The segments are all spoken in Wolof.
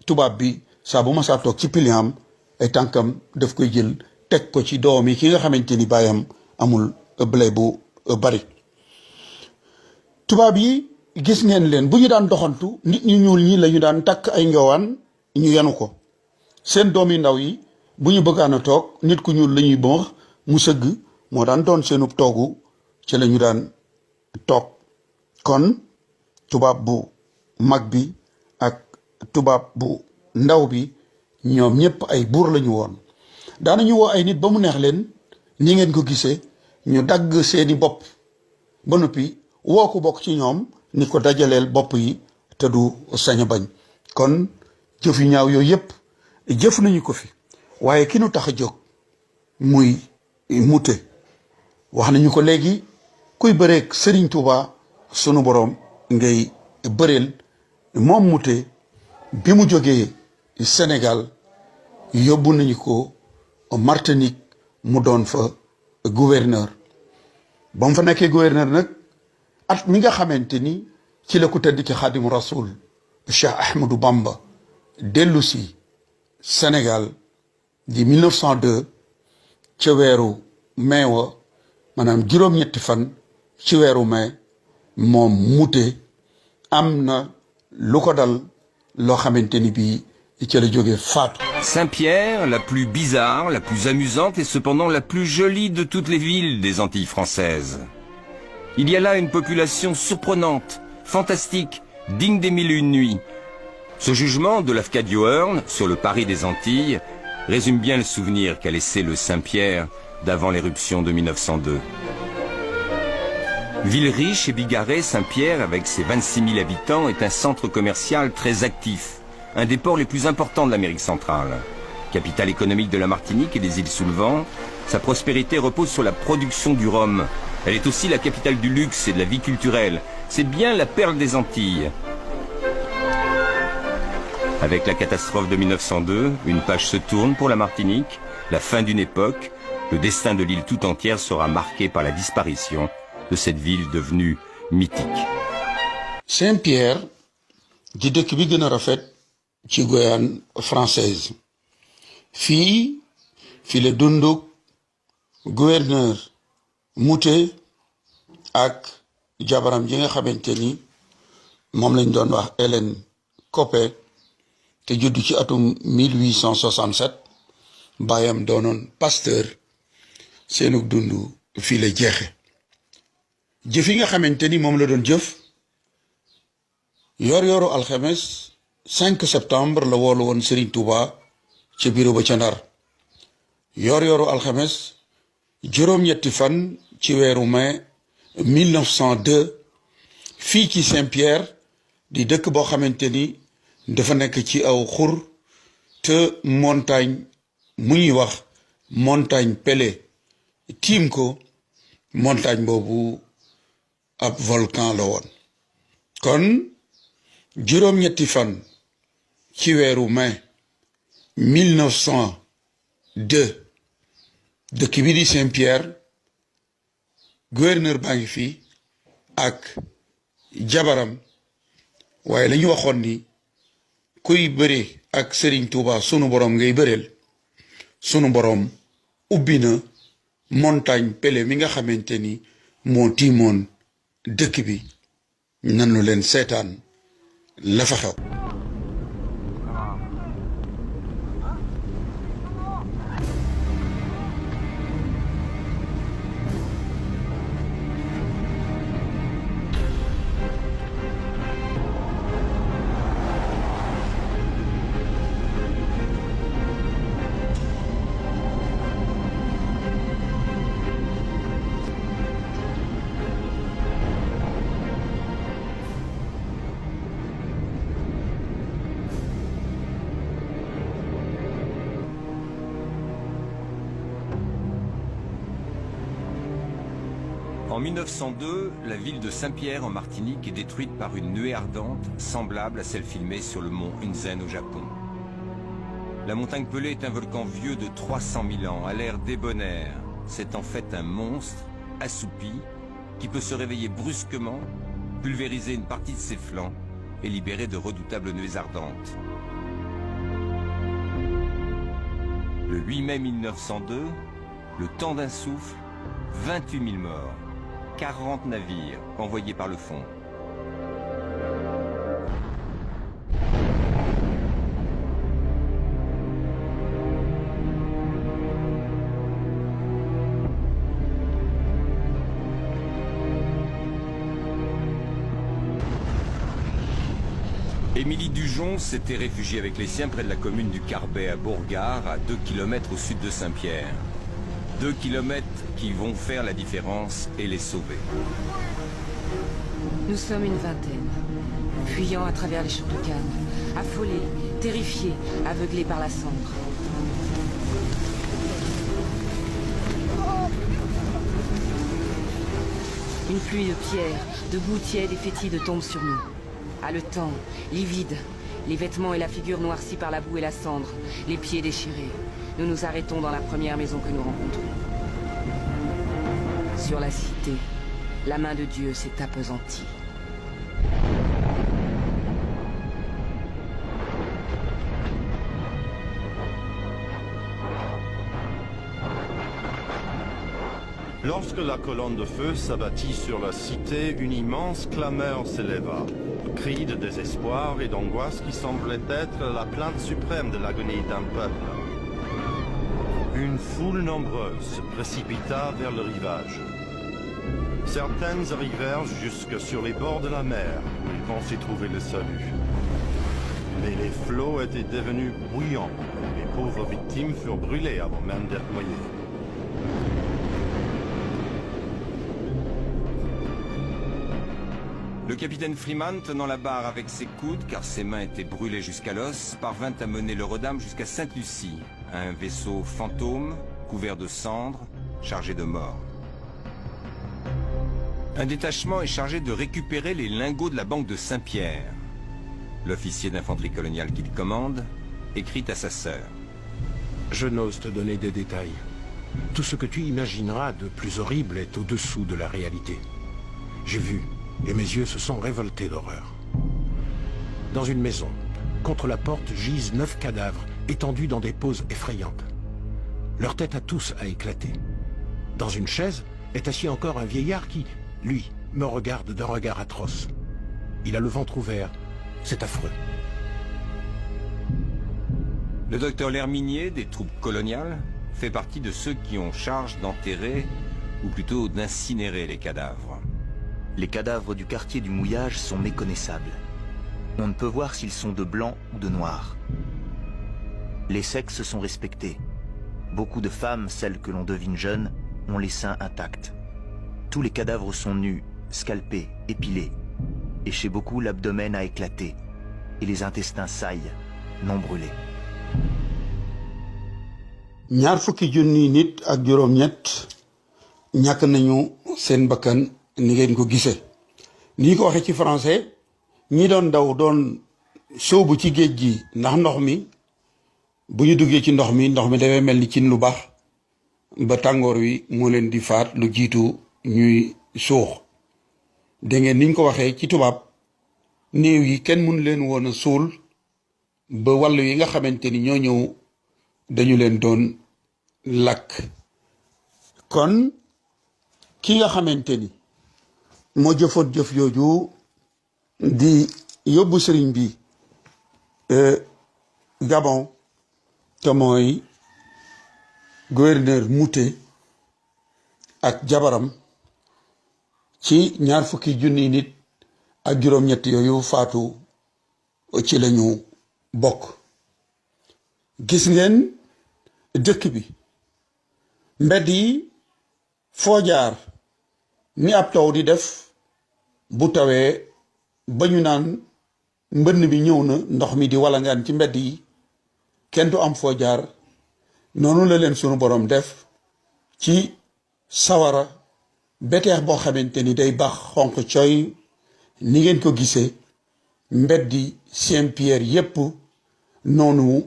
tubaab bi saa bu ma saa toog ci piliam ay tànkam daf koy jël teg ko ci doom yi ki nga xamante ni baayam amul blé bu bari. tubaab yi gis ngeen leen bu ñu daan doxantu nit ñu ñuul ñi la ñu daan takk ay njowaan ñu yanu ko seen doom yi ndaw yi bu ñu bëggaan a toog nit ku ñuul la ñuy bëmax mu sëgg moo daan doon seenu toogu ci la ñu daan toog. kon tubaab bu mag bi ak tubaab bu ndaw bi ñoom ñëpp ay buur lañu woon. daanañu woo ay nit ba mu neex leen ni ngeen ko gisee ñu dagg seeni bopp ba noppi woo ko bokk ci ñoom ni ko dajaleel bopp yi te du sañ a bañ. kon jëf yu ñaaw yooyu yëpp jëf nañu ko fi waaye ki nu tax a jóg muy Mouté wax nañu ko léegi kuy bëreeg Serigne Touba sunu borom ngay bëreel. moom Mouté bi mu jógee Sénégal yóbbu nañu ko Martinique mu doon fa gouverneur. ba mu fa nekkee gouverneur nag at mi nga xamante ni ci la ko tëdd ci Xaadimu Rasul Cheikh Ahmadou Bamba dellu si Sénégal di 1902 ca weeru mai wa maanaam juróom-ñetti fan ci weeru mai moom Mouté am na lu ko dal loo xamante ni bii ci la jógee faatu. Saint-Pierre, la plus bizarre, la plus amusante et cependant la plus jolie de toutes les villes des Antilles françaises. Il y a là une population surprenante, fantastique, digne des mille et une nuits. Ce jugement de Lafcadio Hearn sur le Paris des Antilles résume bien le souvenir qu'a laissé le Saint-Pierre d'avant l'éruption de 1902. Ville riche et bigarrée, Saint-Pierre, avec ses 26 000 habitants, est un centre commercial très actif, un des ports les plus importants de l'Amérique centrale. Capitale économique de la Martinique et des îles sous le vent, sa prospérité repose sur la production du rhum. Elle est aussi la capitale du luxe et de la vie culturelle. C'est bien la perle des Antilles. Avec la catastrophe de 1902, une page se tourne pour la Martinique, la fin d'une époque. Le destin de l'île tout entière sera marqué par la disparition de cette ville devenue mythique. Saint-Pierre di dëkk bi gën a rafet ci Guyane française fii la dunduk gouverneur Mouté ak jabaram ji nga xamante ni moom lañ doon wax Hélène Copé te juddu ci atum 1867 baayam doonoon pasteur seenug dundu fii la jeexe. jëf yi nga xamante ni moom la doon jëf yor-yoru alxames 5 septembre la woolu woon Serigne Touba ca bureau ba ca Ndar. yor-yoru alxames juróom-ñetti fan ci weeru mai 1902 fii ci Saint-Pierre di dëkk boo xamante ni dafa nekk ci aw xur te montagne mu ñuy wax montagne Pelée tiim ko. montagne boobu ab volcan la woon. kon juróom-ñetti fan ci weeru mai 1902 dëkk bi di Saint-Pierre gouverneur baa ngi fii ak jabaram waaye la ñu waxoon ni kuy bëre ak Serigne Touba sunu borom ngay bëreel sunu borom ubbi na montagne Pelée mi nga xamante ni moo tiimoon dëkk bi nanu leen seetaan la fa xew. En 1902, la ville de Saint-Pierre en Martinique est détruite par une nuée ardente semblable à celle filmée sur le mont Hunzen au Japon. La montagne Pelée est un volcan vieux de 300 000 ans, à l'air débonnaire. C'est en fait un monstre assoupi qui peut se réveiller brusquement, pulvériser une partie de ses flancs et libérer de redoutables nuées ardentes. Le 8 mai 1902, le temps d'un souffle, 28 000 morts, 40 navires envoyés par le fond. Émilie Dujon s'était réfugiée avec les siens près de la commune du Carbet à Bourgard, à 2 km au sud de Saint-Pierre. 2 km qui vont faire la différence et les sauver. Nous sommes une vingtaine, fuyant à travers les champs de canne, affolés, terrifiés, aveuglés par la cendre. Une pluie de pierres, de boue tiède et fétide tombe sur nous. Haletant, livide, les vêtements et la figure noircis par la boue et la cendre, les pieds déchirés. Nous nous arrêtons dans la première maison que nous rencontrons. Sur la cité, la main de Dieu s'est appesantie. Lorsque la colonne de feu s'abattit sur la cité, une immense clameur s'éleva. Cri de désespoir et d'angoisse qui semblait être la plainte suprême de l'agonie d'un peuple. Une foule nombreuse se précipita vers le rivage. Certaines arrivèrent jusque sur les bords de la mer, où ils pensaient trouver le salut. Mais les flots étaient devenus bouillants, et les pauvres victimes furent brûlées avant même d'être noyées. Le capitaine Freeman, tenant la barre avec ses coudes, car ses mains étaient brûlées jusqu'à l'os, parvint à mener le Rodam jusqu'à Sainte-Lucie, un vaisseau fantôme, couvert de cendres, chargé de morts. Un détachement est chargé de récupérer les lingots de la banque de Saint-Pierre. L'officier d'infanterie coloniale qu'il commande écrit à sa sœur. Je n'ose te donner des détails. Tout ce que tu imagineras de plus horrible est au-dessous de la réalité. J'ai vu, et mes yeux se sont révoltés d'horreur. Dans une maison, contre la porte gisent 9 cadavres, étendus dans des poses effrayantes. Leur tête à tous a éclaté. Dans une chaise est assis encore un vieillard qui, lui, me regarde d'un regard atroce. Il a le ventre ouvert, c'est affreux. Le docteur L'Herminier, des troupes coloniales, fait partie de ceux qui ont charge d'enterrer, ou plutôt d'incinérer les cadavres. Les cadavres du quartier du Mouillage sont méconnaissables. On ne peut voir s'ils sont de blanc ou de noir. Les sexes sont respectés. Beaucoup de femmes, celles que l'on devine jeunes, ont les seins intacts. Tous les cadavres sont nus, scalpés, épilés. Et chez beaucoup, l'abdomen a éclaté. Et les intestins saillent, non brûlés. ñaar fukki junni nit ak juróom ñett ñàkk nañu seen bakkan ni ngeen ko gisee ni ko waxee ci français ñi doon daw doon sóobu ci géej gi ndax ndox mi bu ñu duggee ci ndox mi dafay mel ni cin lu baax ba tàngoor wi moo leen di faat lu jiitu ñuy suux dégg ngeen niñ ko waxee ci tubaab néew yi kenn mënu leen woon a suul ba wàllu yi nga xamante ni ñoo ñëw dañu leen doon lakk kon ki nga xamante ni moo jëfoon jëf yooju di yóbbu sëriñ bi Gabon te mooy gouverneur Mouté ak jabaram ci ñaar fukki junni nit ak juróom-ñett yooyu faatu ci lañu bokk gis ngeen dëkk bi mbedd yi foo jaar ni ab taw di def bu tawee ba ñu naan mbënn bi ñëw na ndox mi di walangaan ci mbedd yi kenn du am foo jaar noonu la leen sunu borom def ci sawara beteex boo xamante ni day bax xonq coy ni ngeen ko gisee mbeddi Saint-Pierre yépp noonu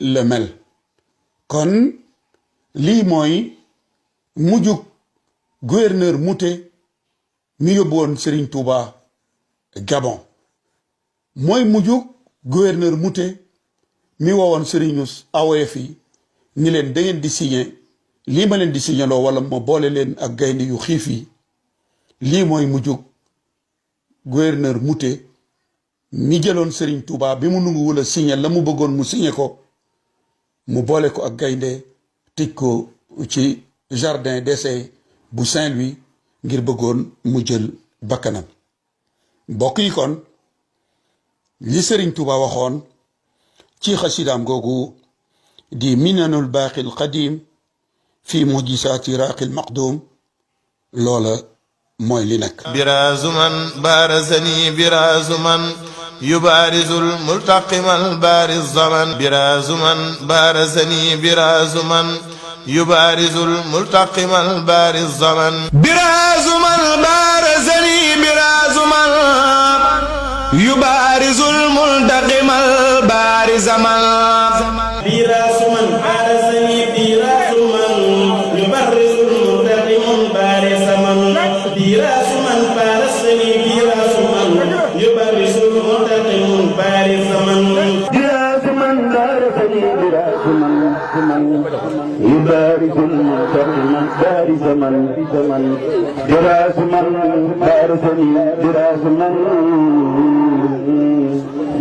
la mel kon lii mooy mujjug gouverneur Mouté mi yóbbu woon Serigne Touba Gabon mooy mujjug gouverneur Mouté mi woowoon Serigne AOF yi ni leen da ngeen di signé lii ma leen di signé loo wala ma boole leen ak gaynde yu xiif yi lii mooy mujjug gouverneur Mouté mi jëloon Serigne Touba bi mu nungu wula signé la mu bëggoon mu signé ko mu boole ko ak gaynde tëj ko ci jardin d'essai bu Saint-Louis ngir bëggoon mu jël bakkanam mbokk yi kon li Serigne Touba waxoon ci xasidaam googu di minanul baaqil qadim fi mujisaati raaqil maqdum loola mooy li nekk birazuman barazani birazuman yubarizul multaqimal bariz zaman birazuman barazani birazuman yubarizul multaqimal bariz zaman birazuman barazani birazuman yubarizul multaqimal bariz zaman birazuman barazani birazuman yubarizul multaqimal bariz zaman birazuman barazani birazuman yubarizul multaqimal bariz zaman birazuman barazani birazuman yubarizul multaqimal bariz zaman birazuman barazani birazuman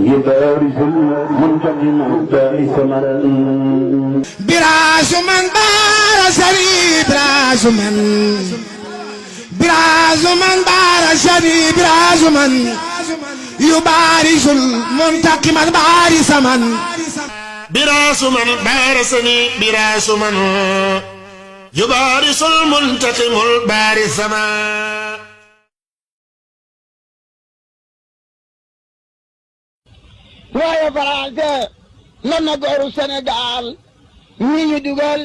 يبارز المنتقم بارزما برازما بارزني برازما برازما بارزني برازما يبارز المنتقم بارزما برازما بارزني برازما يبارز المنتقم بارزما waaye Faranse lan na gooru Sénégal ñi ñu dugal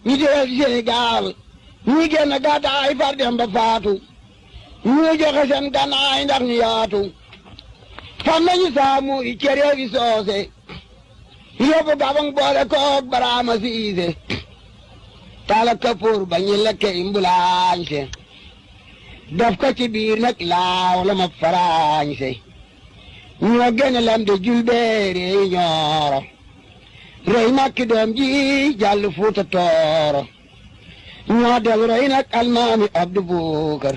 ñu dugal Sénégal ñi génn gàddaay far dem ba faatu ñu joxe seen gànnaay ndax ñu yaatu fam nañu saamu i cere fi soose yóbbu Gabang boole koog Baraama Siise tala kapoor ba ñu lekke imbulaañse daf ko ci biir nag laaw la ma faraañse ñoo gene lam de julbeere ñooro rey makki doom ji jàll Fuuta Tooro ñoo del rey nag almaami Abdu Bukar